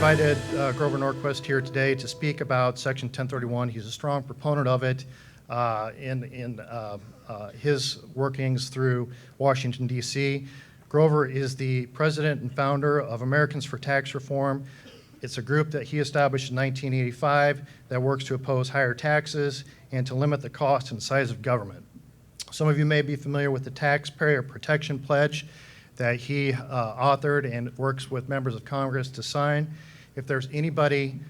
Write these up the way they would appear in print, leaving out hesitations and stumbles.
invited Grover Norquist here today to speak about Section 1031. He's a strong proponent of it in his workings through Washington, D.C. Grover is the president and founder of Americans for Tax Reform. It's a group that he established in 1985 that works to oppose higher taxes and to limit the cost and size of government. Some of you may be familiar with the Taxpayer Protection Pledge that he authored and works with members of Congress to sign. If there's anybody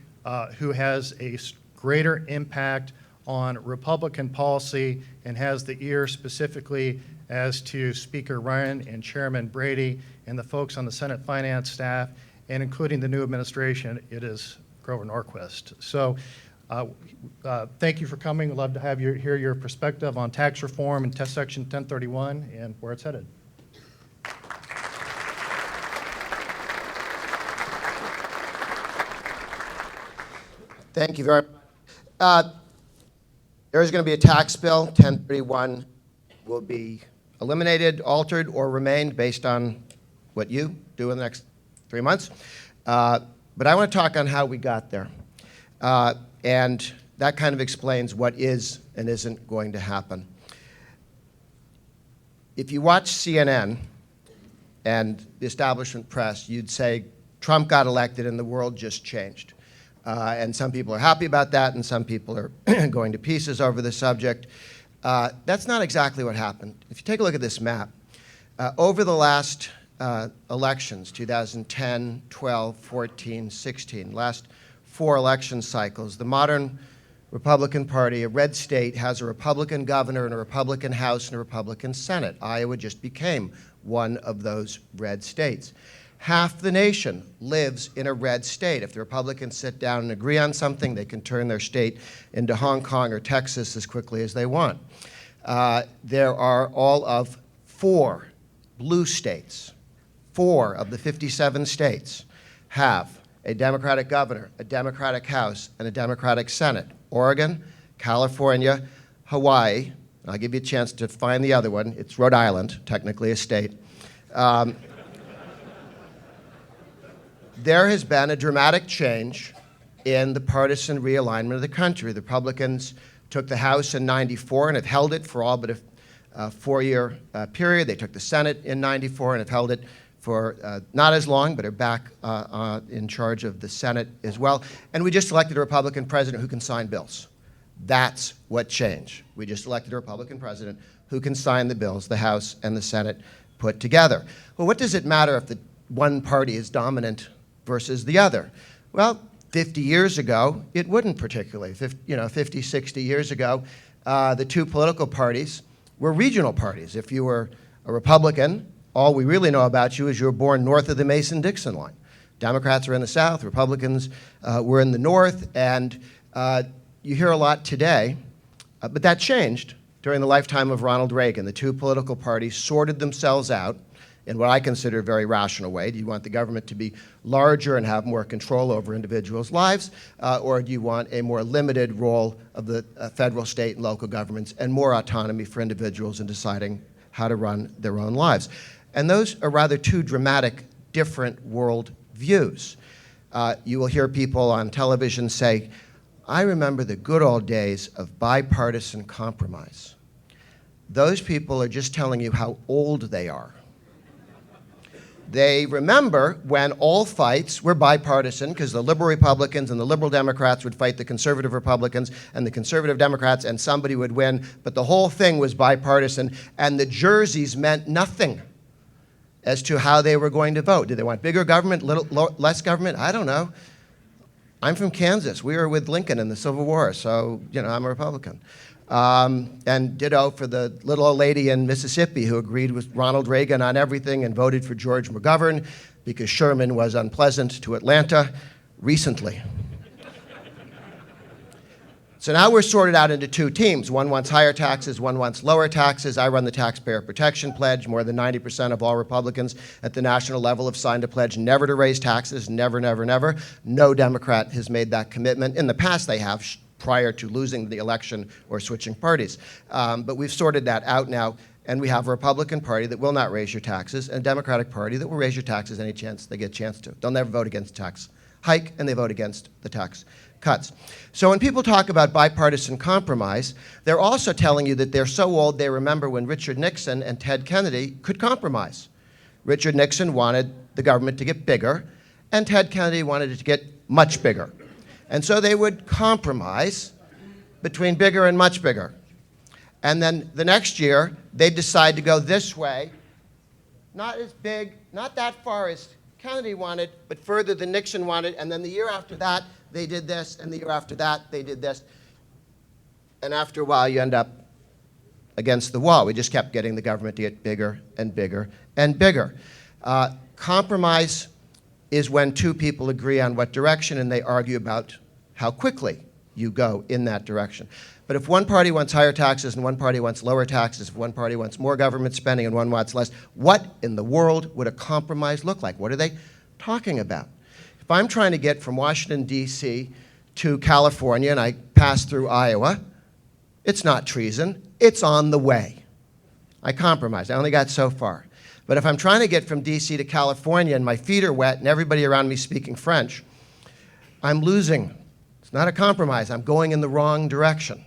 who has a greater impact on Republican policy and has the ear specifically as to Speaker Ryan and Chairman Brady and the folks on the Senate Finance staff, and including the new administration, it is Grover Norquist. So thank you for coming. I'd love to have you hear your perspective on tax reform and Section 1031 and where it's headed. Thank you very much. There is going to be a tax bill. 1031 will be eliminated, altered, or remained based on what you do in the next 3 months. But I want to talk on how we got there. And that kind of explains what is and isn't going to happen. If you watch CNN and the establishment press, you'd say Trump got elected and the world just changed. And some people are happy about that, and some people are going to pieces over the subject. That's not exactly what happened. If you take a look at this map, over the last elections, 2010, 12, 14, 16, last 4 election cycles, the modern Republican Party, a red state, has a Republican governor and a Republican House and a Republican Senate. Iowa just became one of those red states. Half the nation lives in a red state. If the Republicans sit down and agree on something, they can turn their state into Hong Kong or Texas as quickly as they want. There are all of 4 blue states. 4 of the 57 states have a Democratic governor, a Democratic House, and a Democratic Senate. Oregon, California, Hawaii. I'll give you a chance to find the other one. It's Rhode Island, technically a state. There has been a dramatic change in the partisan realignment of the country. The Republicans took the House in '94 and have held it for all but a 4-year period. They took the Senate in '94 and have held it for not as long, but are back in charge of the Senate as well. And we just elected a Republican president who can sign bills. That's what changed. We just elected a Republican president who can sign the bills the House and the Senate put together. Well, what does it matter if the one party is dominant versus the other? Well, 50 years ago, it wouldn't particularly. 50, 60 years ago, the 2 political parties were regional parties. If you were a Republican, all we really know about you is you were born north of the Mason-Dixon line. Democrats were in the South, Republicans were in the North, and you hear a lot today, but that changed during the lifetime of Ronald Reagan. The 2 political parties sorted themselves out in what I consider a very rational way. Do you want the government to be larger and have more control over individuals' lives, or do you want a more limited role of the federal, state, and local governments and more autonomy for individuals in deciding how to run their own lives? And those are rather 2 dramatic, different world views. You will hear people on television say, I remember the good old days of bipartisan compromise. Those people are just telling you how old they are. They remember when all fights were bipartisan because the liberal Republicans and the liberal Democrats would fight the conservative Republicans and the conservative Democrats, and somebody would win, but the whole thing was bipartisan, and the jerseys meant nothing as to how they were going to vote. Did they want bigger government, less government? I don't know. I'm from Kansas. We were with Lincoln in the Civil War, so I'm a Republican. And ditto for the little old lady in Mississippi who agreed with Ronald Reagan on everything and voted for George McGovern because Sherman was unpleasant to Atlanta recently. So now we're sorted out into 2 teams. One wants higher taxes, one wants lower taxes. I run the Taxpayer Protection Pledge. More than 90% of all Republicans at the national level have signed a pledge never to raise taxes, never, never, never. No Democrat has made that commitment. In the past they have, prior to losing the election or switching parties. But we've sorted that out now, and we have a Republican Party that will not raise your taxes and a Democratic Party that will raise your taxes any chance they get a chance to. They'll never vote against tax hike, and they vote against the tax cuts. So when people talk about bipartisan compromise, they're also telling you that they're so old they remember when Richard Nixon and Ted Kennedy could compromise. Richard Nixon wanted the government to get bigger, and Ted Kennedy wanted it to get much bigger. And so they would compromise between bigger and much bigger. And then the next year, they'd decide to go this way, not as big, not that far as Kennedy wanted, but further than Nixon wanted. And then the year after that, they did this, and the year after that, they did this. And after a while, you end up against the wall. We just kept getting the government to get bigger and bigger and bigger. Compromise is when two people agree on what direction and they argue about how quickly you go in that direction. But if one party wants higher taxes and one party wants lower taxes, if one party wants more government spending and one wants less, what in the world would a compromise look like? What are they talking about? If I'm trying to get from Washington, D.C. to California and I pass through Iowa, it's not treason, it's on the way. I compromised, I only got so far. But if I'm trying to get from D.C. to California and my feet are wet and everybody around me speaking French, I'm losing. It's not a compromise, I'm going in the wrong direction.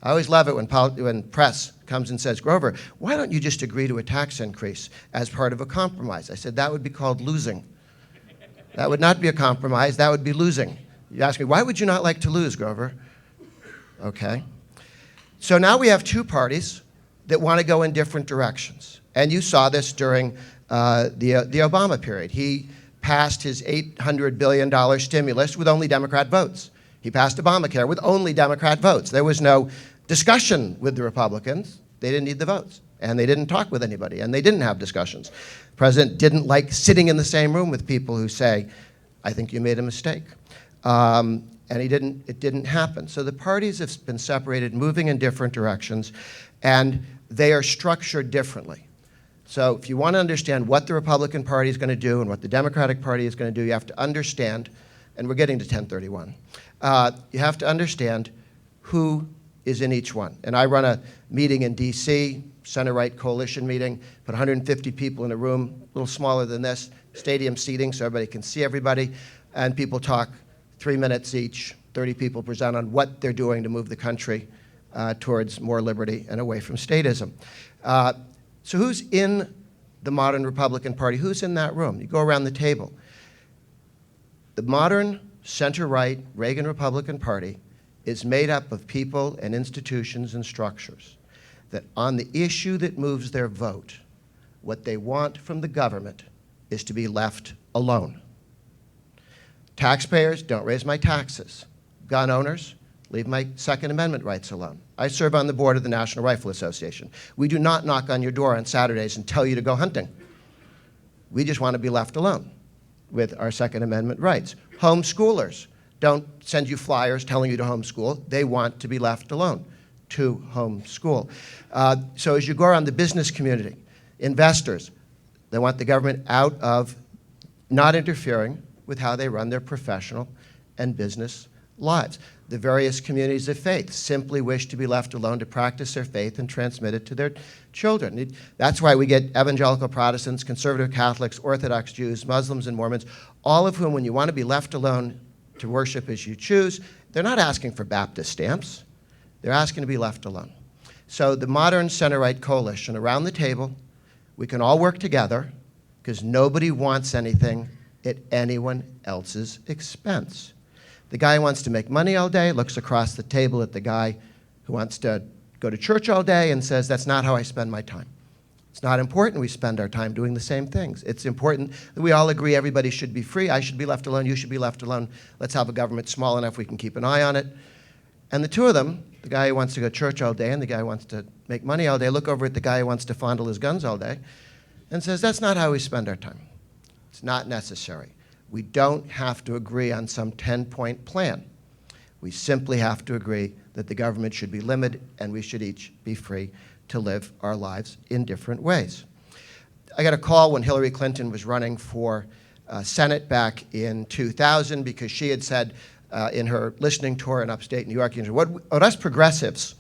I always love it when press comes and says, Grover, why don't you just agree to a tax increase as part of a compromise? I said, that would be called losing. That would not be a compromise, that would be losing. You ask me, why would you not like to lose, Grover? Okay. So now we have two parties that want to go in different directions. And you saw this during the Obama period. He passed his $800 billion stimulus with only Democrat votes. He passed Obamacare with only Democrat votes. There was no discussion with the Republicans. They didn't need the votes. And they didn't talk with anybody. And they didn't have discussions. The president didn't like sitting in the same room with people who say, I think you made a mistake. And it didn't happen. So the parties have been separated, moving in different directions, and they are structured differently. So if you want to understand what the Republican Party is going to do and what the Democratic Party is going to do, you have to understand, and we're getting to 1031, you have to understand who is in each one. And I run a meeting in D.C., center-right coalition meeting, put 150 people in a room, a little smaller than this, stadium seating so everybody can see everybody, and people talk 3 minutes each. 30 people present on what they're doing to move the country towards more liberty and away from statism. So who's in the modern Republican Party? Who's in that room? You go around the table. The modern center-right Reagan Republican Party is made up of people and institutions and structures that on the issue that moves their vote, what they want from the government is to be left alone. Taxpayers, don't raise my taxes. Gun owners, leave my Second Amendment rights alone. I serve on the board of the National Rifle Association. We do not knock on your door on Saturdays and tell you to go hunting. We just want to be left alone with our Second Amendment rights. Homeschoolers don't send you flyers telling you to homeschool. They want to be left alone to homeschool. So as you go around the business community, investors, they want the government out of not interfering with how they run their professional and business lives. The various communities of faith simply wish to be left alone to practice their faith and transmit it to their children. That's why we get evangelical Protestants, conservative Catholics, Orthodox Jews, Muslims, and Mormons, all of whom, when you want to be left alone to worship as you choose, they're not asking for Baptist stamps. They're asking to be left alone. So the modern center-right coalition, around the table, we can all work together because nobody wants anything at anyone else's expense. The guy who wants to make money all day looks across the table at the guy who wants to go to church all day and says, that's not how I spend my time. It's not important we spend our time doing the same things. It's important that we all agree everybody should be free. I should be left alone. You should be left alone. Let's have a government small enough we can keep an eye on it. And the two of them, the guy who wants to go to church all day and the guy who wants to make money all day, look over at the guy who wants to fondle his guns all day and says, that's not how we spend our time. It's not necessary. We don't have to agree on some 10-point plan. We simply have to agree that the government should be limited and we should each be free to live our lives in different ways. I got a call when Hillary Clinton was running for Senate back in 2000 because she had said in her listening tour in upstate New York, what us progressives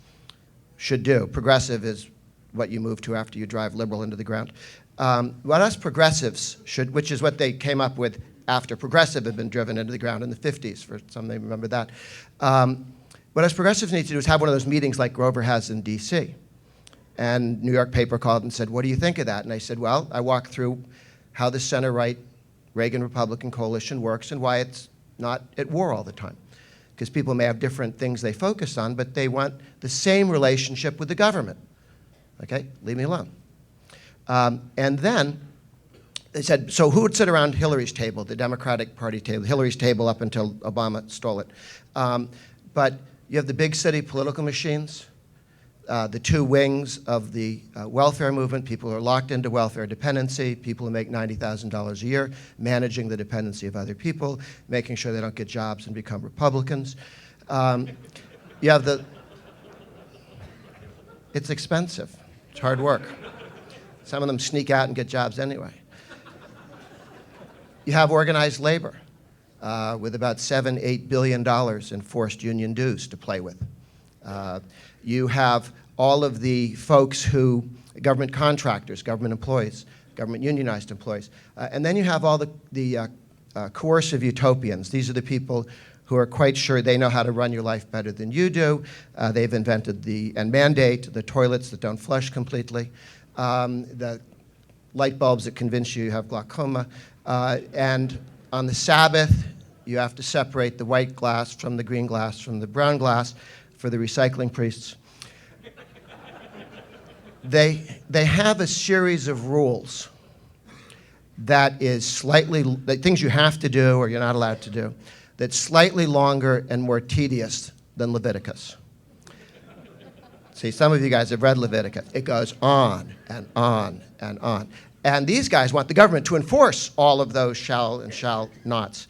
should do, progressive is what you move to after you drive liberal into the ground, what us progressives should, which is what they came up with after progressive had been driven into the ground in the 50s, for some may remember that. What us progressives need to do is have one of those meetings like Grover has in DC. And New York paper called and said, what do you think of that? And I said, well, I walked through how the center-right Reagan Republican coalition works and why it's not at war all the time. Because people may have different things they focus on, but they want the same relationship with the government. Okay, leave me alone. And then they said, so who would sit around Hillary's table, the Democratic Party table, Hillary's table up until Obama stole it. But you have the big city political machines, the two wings of the welfare movement, people who are locked into welfare dependency, people who make $90,000 a year, managing the dependency of other people, making sure they don't get jobs and become Republicans. You have the, it's expensive, it's hard work. Some of them sneak out and get jobs anyway. You have organized labor with about $7–8 billion in forced union dues to play with. You have all of the folks who, government contractors, government employees, government unionized employees. And then you have all the coercive utopians. These are the people who are quite sure they know how to run your life better than you do. They've invented and mandate the toilets that don't flush completely, the light bulbs that convince you have glaucoma. And on the Sabbath, you have to separate the white glass from the green glass from the brown glass for the recycling priests. They have a series of rules that is slightly, things you have to do or you're not allowed to do, that's slightly longer and more tedious than Leviticus. See, some of you guys have read Leviticus. It goes on and on and on. And these guys want the government to enforce all of those shall and shall nots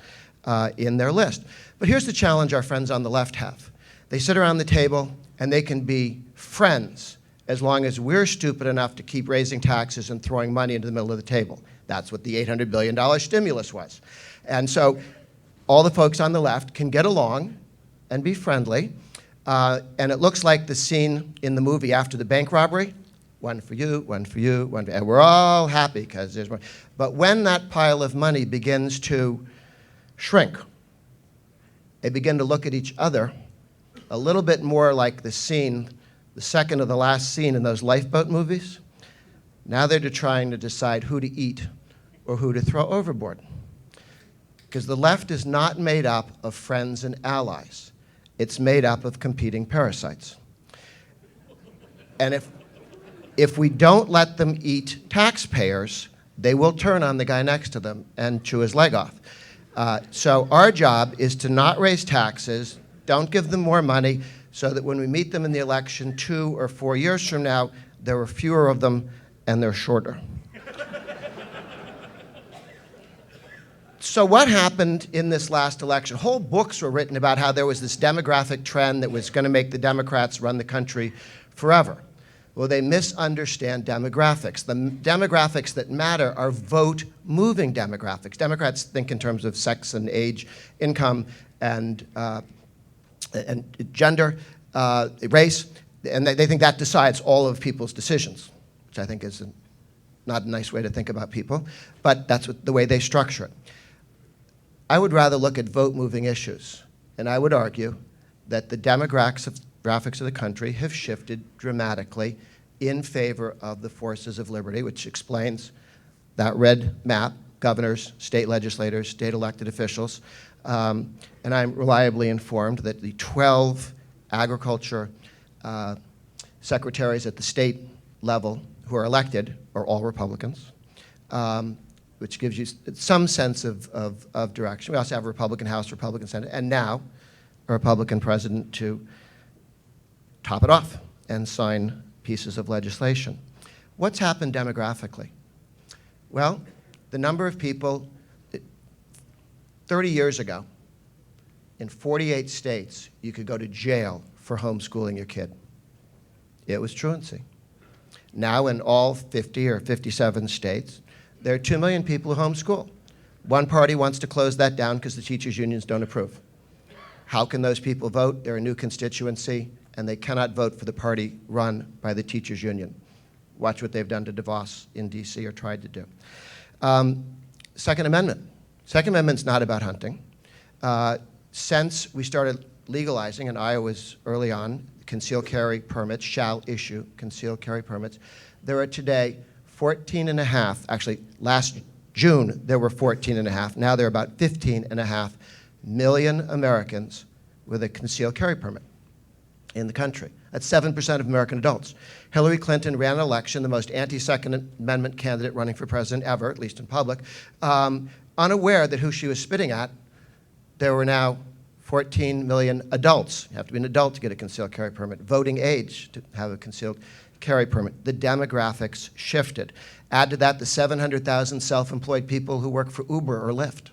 in their list. But here's the challenge our friends on the left have. They sit around the table and they can be friends as long as we're stupid enough to keep raising taxes and throwing money into the middle of the table. That's what the $800 billion stimulus was. And so all the folks on the left can get along and be friendly. And it looks like the scene in the movie after the bank robbery. One for you, one for you, one for, and we're all happy because there's more. But when that pile of money begins to shrink, they begin to look at each other a little bit more like the scene, the second to the last scene in those lifeboat movies. Now they're trying to decide who to eat or who to throw overboard. Because the left is not made up of friends and allies. It's made up of competing parasites. And if we don't let them eat taxpayers, they will turn on the guy next to them and chew his leg off. So our job is to not raise taxes, don't give them more money, so that when we meet them in the election 2 or 4 years from now, there are fewer of them and they're shorter. So what happened in this last election? Whole books were written about how there was this demographic trend that was going to make the Democrats run the country forever. Well, they misunderstand demographics. The demographics that matter are vote-moving demographics. Democrats think in terms of sex and age, income, and gender, race, and they think that decides all of people's decisions, which I think is not a nice way to think about people, but that's the way they structure it. I would rather look at vote-moving issues, and I would argue that the demographics of the country have shifted dramatically in favor of the forces of liberty, which explains that red map, governors, state legislators, state elected officials. And I'm reliably informed that the 12 agriculture secretaries at the state level who are elected are all Republicans, which gives you some sense of direction. We also have a Republican House, Republican Senate, and now a Republican president to top it off and sign pieces of legislation. What's happened demographically? Well, the number of people, 30 years ago, in 48 states, you could go to jail for homeschooling your kid. It was truancy. Now in all 50 or 57 states, there are 2 million people who homeschool. One party wants to close that down because the teachers' unions don't approve. How can those people vote? They're a new constituency, and they cannot vote for the party run by the teachers' union. Watch what they've done to DeVos in DC or tried to do. Second Amendment. Second Amendment's not about hunting. Since we started legalizing, and Iowa was early on, concealed carry permits, shall issue concealed carry permits, there are today 14 and a half, actually last June there were 14 and a half, now there are about 15 and a half million Americans with a concealed carry permit in the country. That's 7% of American adults. Hillary Clinton ran an election, the most anti-Second Amendment candidate running for president ever, at least in public, unaware that who she was spitting at, there were now 14 million adults. You have to be an adult to get a concealed carry permit. Voting age to have a concealed carry permit. The demographics shifted. Add to that the 700,000 self-employed people who work for Uber or Lyft,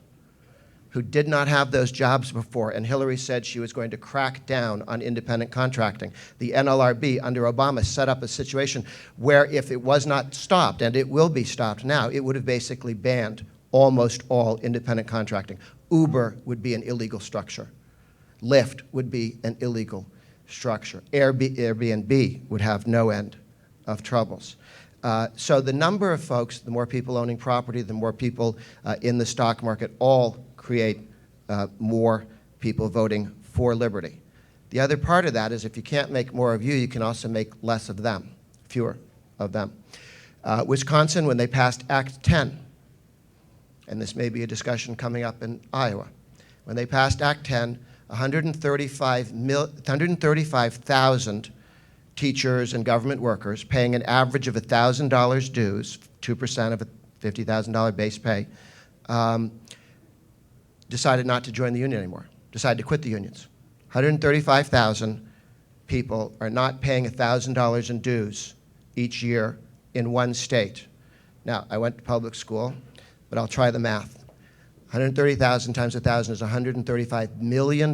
who did not have those jobs before, and Hillary said she was going to crack down on independent contracting. The NLRB under Obama set up a situation where if it was not stopped, and it will be stopped now, it would have basically banned almost all independent contracting. Uber would be an illegal structure. Lyft would be an illegal structure. Airbnb would have no end of troubles. So the number of folks, the more people owning property, the more people in the stock market, all create more people voting for liberty. The other part of that is if you can't make more of you, you can also make less of them, fewer of them. Wisconsin, when they passed Act 10, and this may be a discussion coming up in Iowa, when they passed Act 10, 135,000 teachers and government workers paying an average of $1,000 dues, 2% of a $50,000 base pay, decided not to join the union anymore, decided to quit the unions. 135,000 people are not paying $1,000 in dues each year in one state. Now, I went to public school, but I'll try the math. 130,000 times 1,000 is $135 million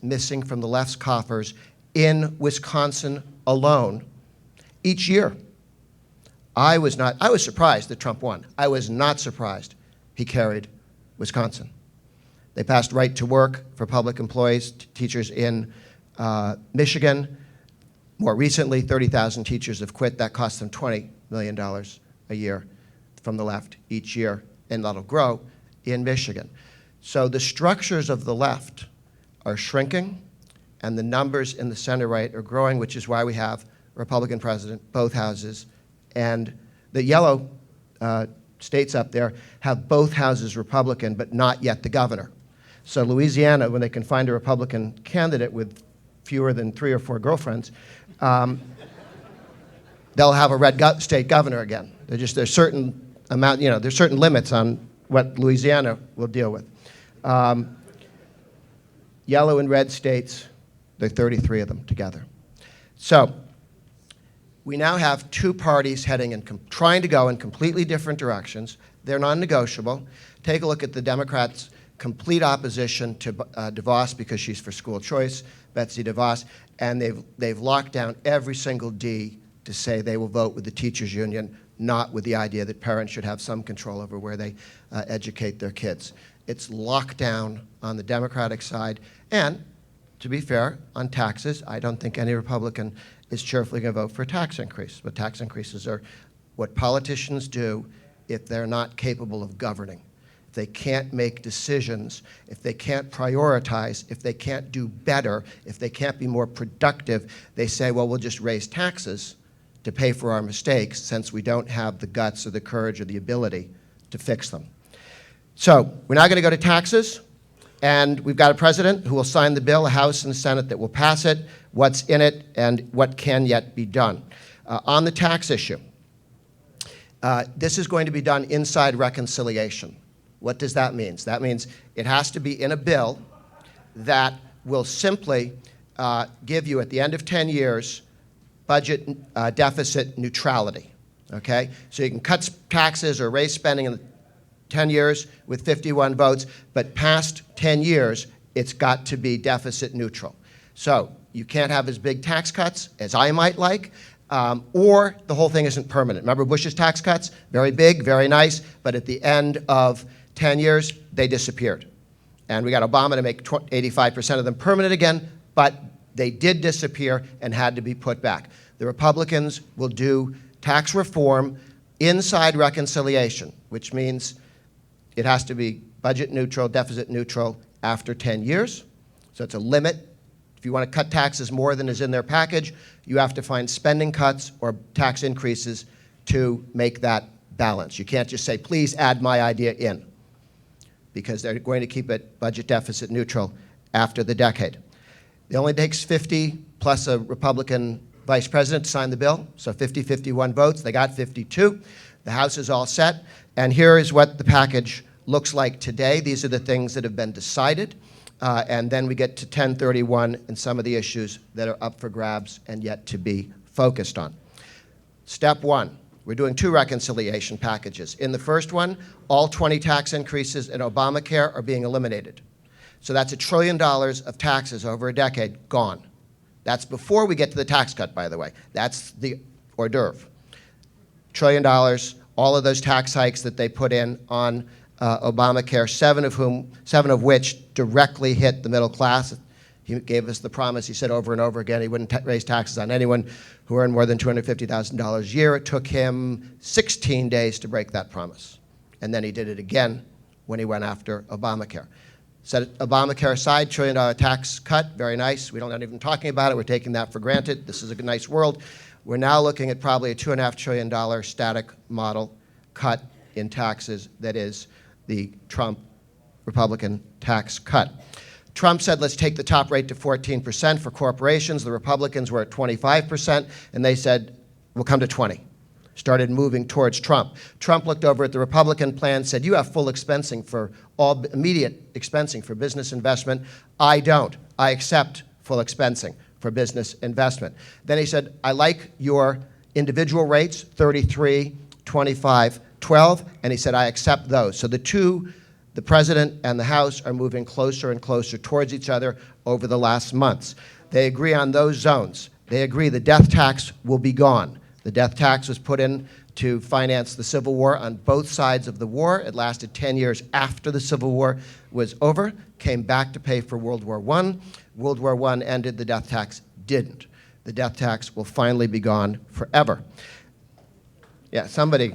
missing from the left's coffers in Wisconsin alone each year. I was surprised that Trump won. I was not surprised he carried Wisconsin. They passed right to work for public employees, teachers in Michigan. More recently, 30,000 teachers have quit. That cost them $20 million a year from the left each year, and that'll grow in Michigan. So the structures of the left are shrinking, and the numbers in the center right are growing, which is why we have a Republican president, both houses, and the yellow states up there have both houses Republican, but not yet the governor. So Louisiana, when they can find a Republican candidate with fewer than 3 or 4 girlfriends, they'll have a red state governor again. There's certain amount, there's certain limits on what Louisiana will deal with. Yellow and red states, there are 33 of them together. So we now have 2 parties heading and trying to go in completely different directions. They're non-negotiable. Take a look at the Democrats' complete opposition to DeVos because she's for school choice, Betsy DeVos, and they've locked down every single D to say they will vote with the teachers union, not with the idea that parents should have some control over where they educate their kids. It's locked down on the Democratic side, and to be fair, on taxes, I don't think any Republican is cheerfully going to vote for a tax increase. But tax increases are what politicians do if they're not capable of governing. If they can't make decisions, if they can't prioritize, if they can't do better, if they can't be more productive, they say, well, we'll just raise taxes to pay for our mistakes since we don't have the guts or the courage or the ability to fix them. So we're now going to go to taxes, and we've got a president who will sign the bill, a House and a Senate that will pass it, what's in it, and what can yet be done. On the tax issue, this is going to be done inside reconciliation. What does that mean? That means it has to be in a bill that will simply give you, at the end of 10 years, budget deficit neutrality, okay? So you can cut taxes or raise spending in 10 years with 51 votes, but past 10 years, it's got to be deficit neutral. So you can't have as big tax cuts as I might like, or the whole thing isn't permanent. Remember Bush's tax cuts? Very big, very nice, but at the end of 10 years, they disappeared. And we got Obama to make 85% of them permanent again, but they did disappear and had to be put back. The Republicans will do tax reform inside reconciliation, which means it has to be budget neutral, deficit neutral after 10 years. So it's a limit. If you want to cut taxes more than is in their package, you have to find spending cuts or tax increases to make that balance. You can't just say, please add my idea in, because they're going to keep it budget deficit neutral after the decade. It only takes 50 plus a Republican vice president to sign the bill, so 50-51 votes. They got 52. The House is all set, and here is what the package looks like today. These are the things that have been decided, and then we get to 1031 and some of the issues that are up for grabs and yet to be focused on. Step one, we're doing 2 reconciliation packages. In the first one, all 20 tax increases in Obamacare are being eliminated. So that's $1 trillion of taxes over a decade gone. That's before we get to the tax cut, by the way. That's the hors d'oeuvre. $1 trillion, all of those tax hikes that they put in on Obamacare, 7 of which directly hit the middle class. He gave us the promise, he said over and over again, he wouldn't raise taxes on anyone who earned more than $250,000 a year. It took him 16 days to break that promise. And then he did it again when he went after Obamacare. Set Obamacare aside, $1 trillion tax cut, very nice. We don't even talking about it. We're taking that for granted. This is a nice world. We're now looking at probably a $2.5 trillion static model cut in taxes that is the Trump Republican tax cut. Trump said, let's take the top rate to 14% for corporations. The Republicans were at 25%, and they said, we'll come to 20. Started moving towards Trump. Trump looked over at the Republican plan, said, you have full expensing for all immediate expensing for business investment. I don't. I accept full expensing for business investment. Then he said, I like your individual rates, 33, 25, 12, and he said, I accept those. So the president and the House are moving closer and closer towards each other over the last months. They agree on those zones. They agree the death tax will be gone. The death tax was put in to finance the Civil War on both sides of the war. It lasted 10 years after the Civil War was over, came back to pay for World War I. World War I ended, the death tax didn't. The death tax will finally be gone forever. Yeah, somebody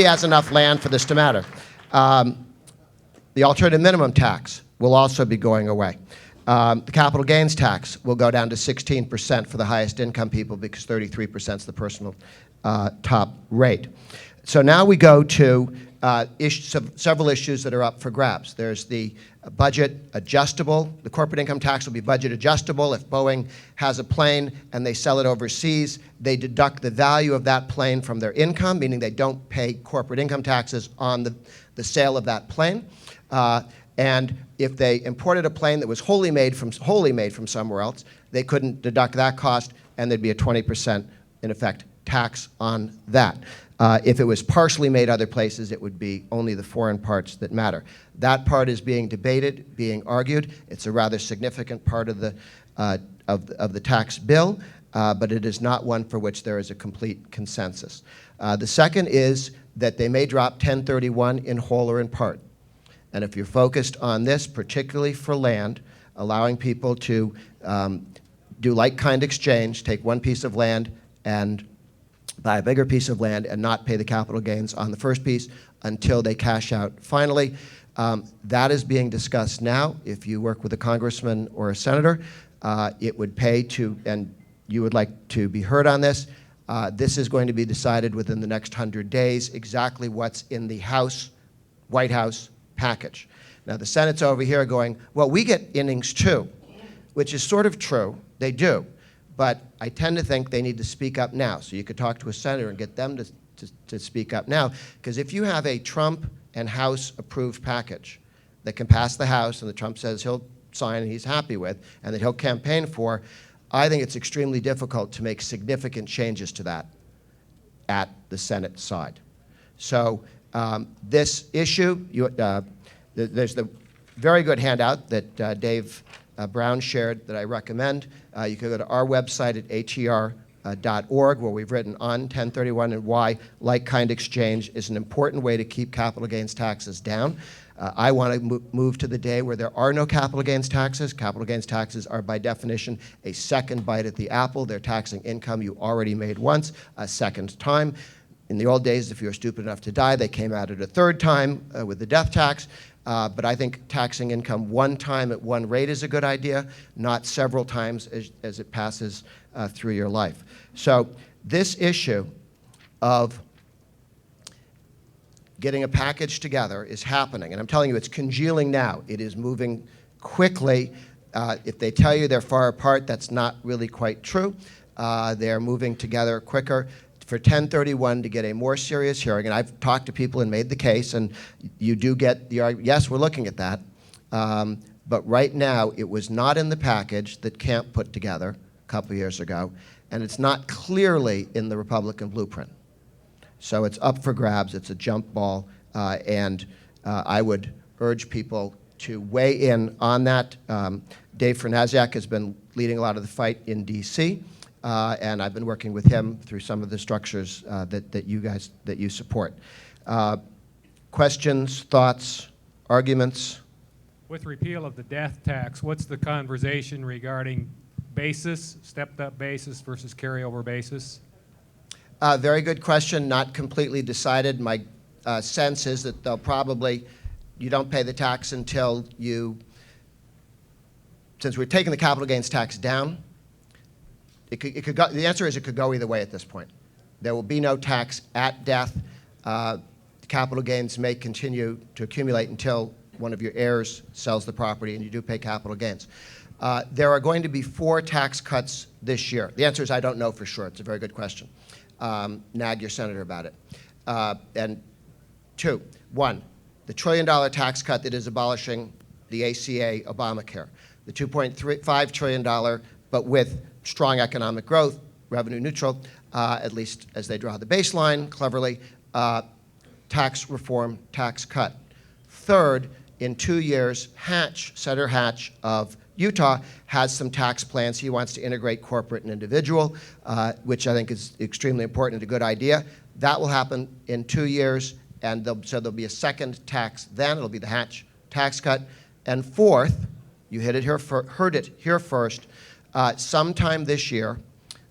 has enough land for this to matter. The alternative minimum tax will also be going away. The capital gains tax will go down to 16% for the highest income people because 33% is the personal top rate. So now we go to several issues that are up for grabs. There's the budget adjustable. The corporate income tax will be budget adjustable. If Boeing has a plane and they sell it overseas, they deduct the value of that plane from their income, meaning they don't pay corporate income taxes on the sale of that plane. And if they imported a plane that was wholly made from somewhere else, they couldn't deduct that cost, and there'd be a 20%, in effect, tax on that. If it was partially made other places, it would be only the foreign parts that matter. That part is being debated, being argued. It's a rather significant part of the tax bill, but it is not one for which there is a complete consensus. The second is that they may drop 1031 in whole or in part. And if you're focused on this, particularly for land, allowing people to do like-kind exchange, take one piece of land and buy a bigger piece of land and not pay the capital gains on the first piece until they cash out finally. That is being discussed now. If you work with a congressman or a senator, it would pay to, and you would like to be heard on this. This is going to be decided within the next 100 days, exactly what's in the White House package. Now, the Senate's over here going, well, we get innings too, which is sort of true. They do. But I tend to think they need to speak up now. So you could talk to a senator and get them to speak up now. Because if you have a Trump and House approved package that can pass the House and that Trump says he'll sign and he's happy with and that he'll campaign for, I think it's extremely difficult to make significant changes to that at the Senate side. So this issue, there's the very good handout that Dave Brown shared that I recommend. You can go to our website at atr.org where we've written on 1031 and why like-kind exchange is an important way to keep capital gains taxes down. I want to move to the day where there are no capital gains taxes. Capital gains taxes are by definition a second bite at the apple. They're taxing income you already made once, a second time. In the old days, if you were stupid enough to die, they came at it a third time with the death tax. But I think taxing income one time at one rate is a good idea, not several times as it passes through your life. So this issue of getting a package together is happening. And I'm telling you, it's congealing now. It is moving quickly. If they tell you they're far apart, that's not really quite true. They're moving together quicker. For 1031 to get a more serious hearing, and I've talked to people and made the case, and you do get the argument, yes, we're looking at that. But right now, it was not in the package that Camp put together a couple of years ago, and it's not clearly in the Republican blueprint. So it's up for grabs, it's a jump ball, and I would urge people to weigh in on that. Dave Fernasiak has been leading a lot of the fight in DC, and I've been working with him through some of the structures that you support. Questions, thoughts, arguments? With repeal of the death tax, what's the conversation regarding basis, stepped-up basis versus carryover basis? Very good question, not completely decided. My sense is that they'll probably, you don't pay the tax until you, since we're taking the capital gains tax down, it could go, the answer is it could go either way at this point. There will be no tax at death. Capital gains may continue to accumulate until one of your heirs sells the property and you do pay capital gains. There are going to be 4 tax cuts this year. The answer is I don't know for sure. It's a very good question. Nag your senator about it. And 2, 1, the $1 trillion tax cut that is abolishing the ACA Obamacare. The $2.5 trillion, but with strong economic growth, revenue neutral, at least as they draw the baseline cleverly, tax reform, tax cut. Third, in 2 years, Senator Hatch of Utah has some tax plans. He wants to integrate corporate and individual, which I think is extremely important and a good idea. That will happen in 2 years, and so there'll be a second tax then. It'll be the Hatch tax cut. And fourth, you heard it here first, sometime this year,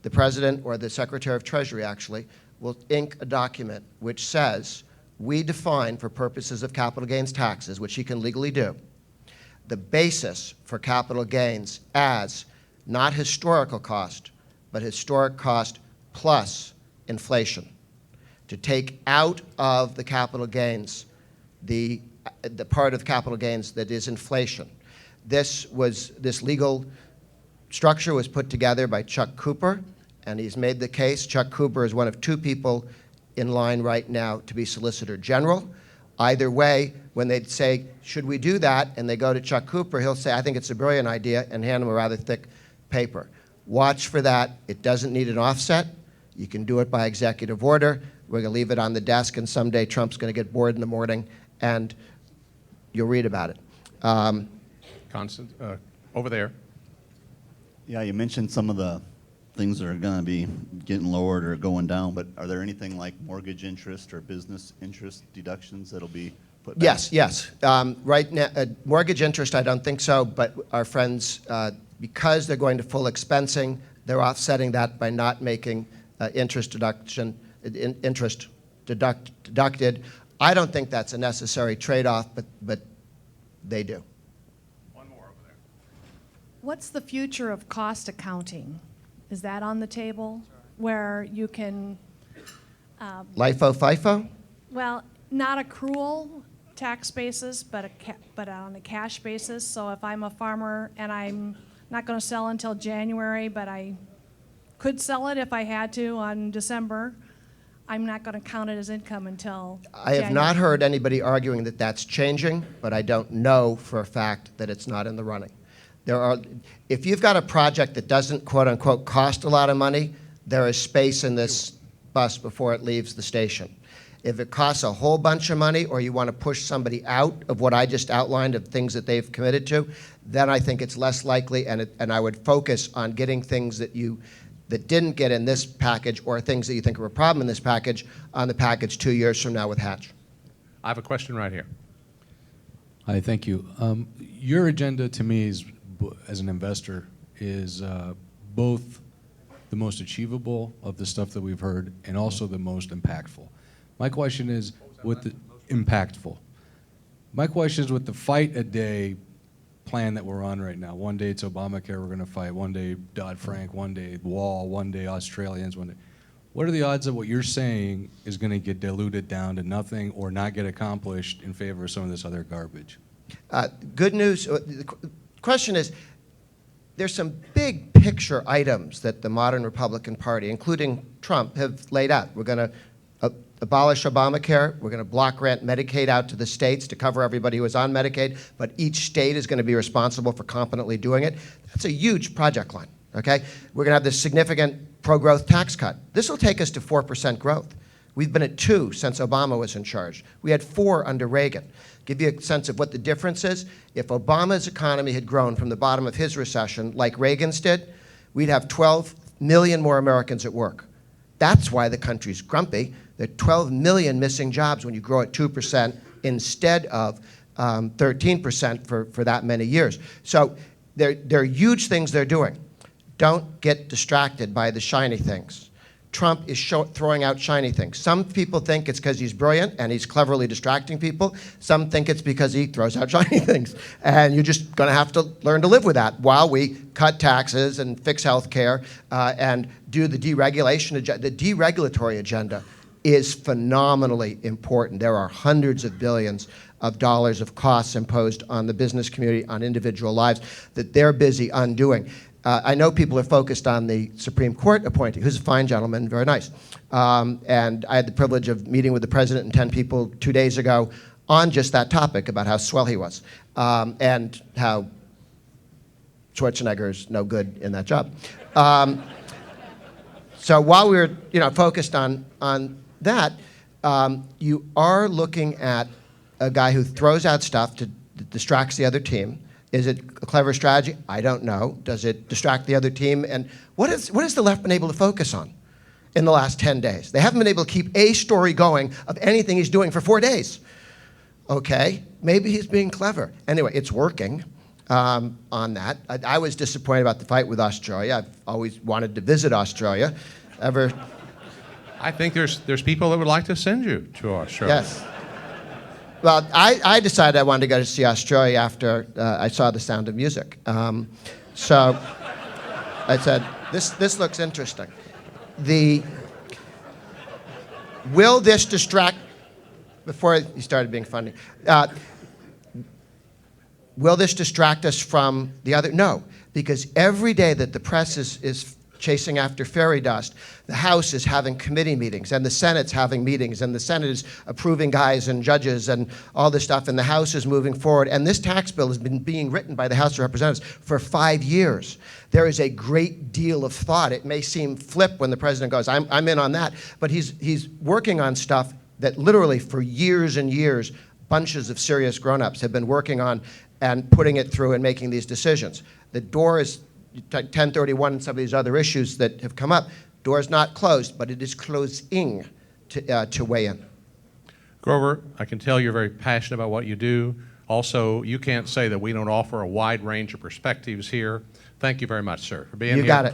the President or the Secretary of Treasury actually will ink a document which says we define for purposes of capital gains taxes, which he can legally do, the basis for capital gains as not historical cost, but historic cost plus inflation. To take out of the capital gains the part of capital gains that is inflation. This legal structure was put together by Chuck Cooper, and he's made the case. Chuck Cooper is one of 2 people in line right now to be Solicitor General. Either way, when they say, should we do that, and they go to Chuck Cooper, he'll say, I think it's a brilliant idea, and hand him a rather thick paper. Watch for that. It doesn't need an offset. You can do it by executive order. We're going to leave it on the desk, and someday Trump's going to get bored in the morning, and you'll read about it. Constance, over there. Yeah, you mentioned some of the things that are going to be getting lowered or going down, but are there anything like mortgage interest or business interest deductions that'll be put back? Yes. Right now, mortgage interest, I don't think so, but our friends, because they're going to full expensing, they're offsetting that by not making interest deducted. I don't think that's a necessary trade-off, but they do. One more over there. What's the future of cost accounting? Is that on the table where you can, LIFO, FIFO? well, not accrual tax basis, but on a cash basis? So if I'm a farmer and I'm not going to sell until January, but I could sell it if I had to on December, I'm not going to count it as income until I have not heard anybody arguing that that's changing, but I don't know for a fact that it's not in the running. If you've got a project that doesn't, quote unquote, cost a lot of money, there is space in this bus before it leaves the station. If it costs a whole bunch of money, or you want to push somebody out of what I just outlined of things that they've committed to, then I think it's less likely, and I would focus on getting things that didn't get in this package, or things that you think are a problem in this package, on the package 2 years from now with Hatch. I have a question right here. Hi, thank you. Your agenda to me is, as an investor, is both the most achievable of the stuff that we've heard, and also the most impactful. My question is, with the impactful. My question is, with the fight a day plan that we're on right now, one day it's Obamacare we're going to fight, one day Dodd-Frank, one day Wall, one day Australians, one day. What are the odds that what you're saying is going to get diluted down to nothing or not get accomplished in favor of some of this other garbage? Good news. The question is, there's some big picture items that the modern Republican Party, including Trump, have laid out. We're going to abolish Obamacare. We're going to block grant Medicaid out to the states to cover everybody who is on Medicaid, but each state is going to be responsible for competently doing it. That's a huge project line, okay? We're going to have this significant pro-growth tax cut. This will take us to 4% growth. We've been at 2 since Obama was in charge. We had 4 under Reagan. Give you a sense of what the difference is. If Obama's economy had grown from the bottom of his recession like Reagan's did, we'd have 12 million more Americans at work. That's why the country's grumpy. There are 12 million missing jobs when you grow at 2% instead of 13% for that many years. So there are huge things they're doing. Don't get distracted by the shiny things. Trump is throwing out shiny things. Some people think it's because he's brilliant and he's cleverly distracting people. Some think it's because he throws out shiny things. And you're just going to have to learn to live with that while we cut taxes and fix health care and do the deregulation agenda. The deregulatory agenda is phenomenally important. There are hundreds of billions of dollars of costs imposed on the business community, on individual lives, that they're busy undoing. I know people are focused on the Supreme Court appointee, who's a fine gentleman, very nice. And I had the privilege of meeting with the president and 10 people 2 days ago on just that topic about how swell he was and how Schwarzenegger's no good in that job. So while we were focused on that, you are looking at a guy who throws out stuff that distracts the other team. Is it a clever strategy? I don't know. Does it distract the other team? And what has the left been able to focus on in the last 10 days? They haven't been able to keep a story going of anything he's doing for 4 days. Okay, maybe he's being clever. Anyway, it's working on that. I was disappointed about the fight with Australia. I've always wanted to visit Australia. I think there's people that would like to send you to Australia. Yes. Well, I decided I wanted to go to see Australia after I saw The Sound of Music. So I said, this looks interesting. Will this distract, before he started being funny, will this distract us from the other? No, because every day that the press is chasing after fairy dust, the House is having committee meetings, and the Senate's having meetings, and the Senate is approving guys and judges and all this stuff, and the House is moving forward. And this tax bill has been being written by the House of Representatives for 5 years. There is a great deal of thought. It may seem flip when the president goes, I'm in on that, but he's working on stuff that literally for years and years, bunches of serious grown-ups have been working on and putting it through and making these decisions. The door is 1031 and some of these other issues that have come up. Door's not closed, but it is closing to weigh in. Grover, I can tell you're very passionate about what you do. Also, you can't say that we don't offer a wide range of perspectives here. Thank you very much, sir, for being here. You got it.